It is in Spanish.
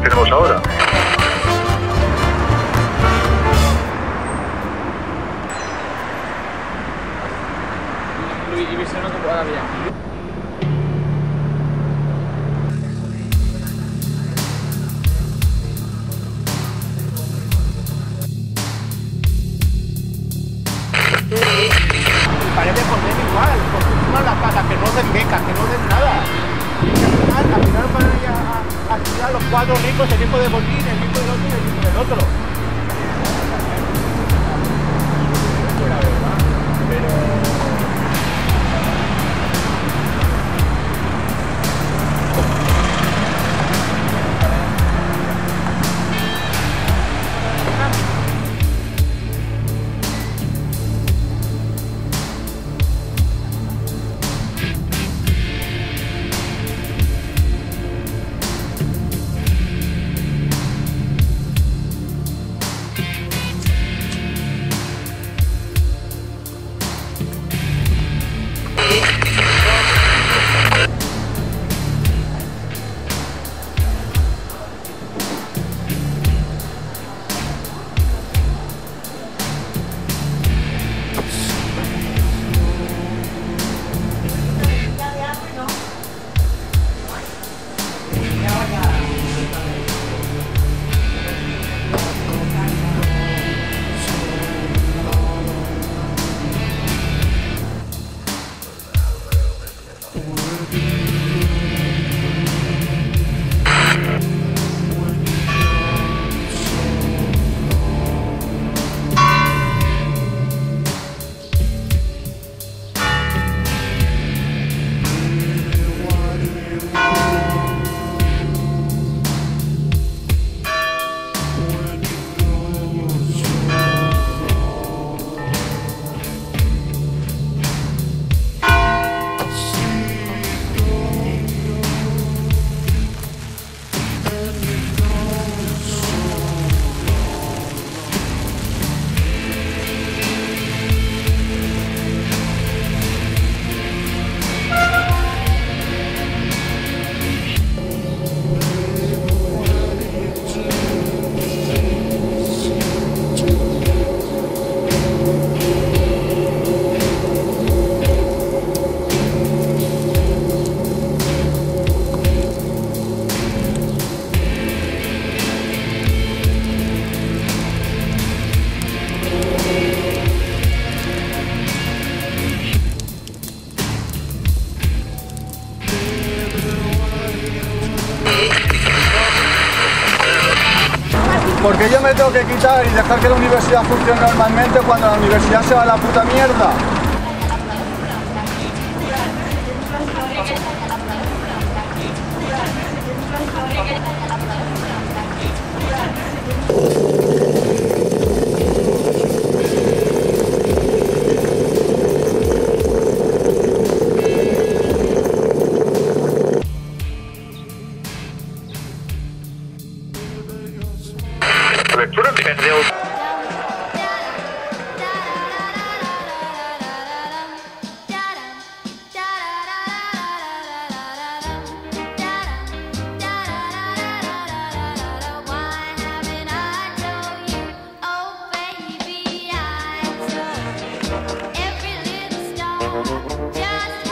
Tenemos ahora. Y visión no pueda bien. Parece poner igual, construccionan las casas, que no den becas, que no den nada. Y al final van a tirar los cuatro ricos, el hijo de Botín, el hijo del otro y el hijo del otro. La verdad, pero... ¿Por qué yo me tengo que quitar y dejar que la universidad funcione normalmente cuando la universidad se va a la puta mierda? Lectura de Just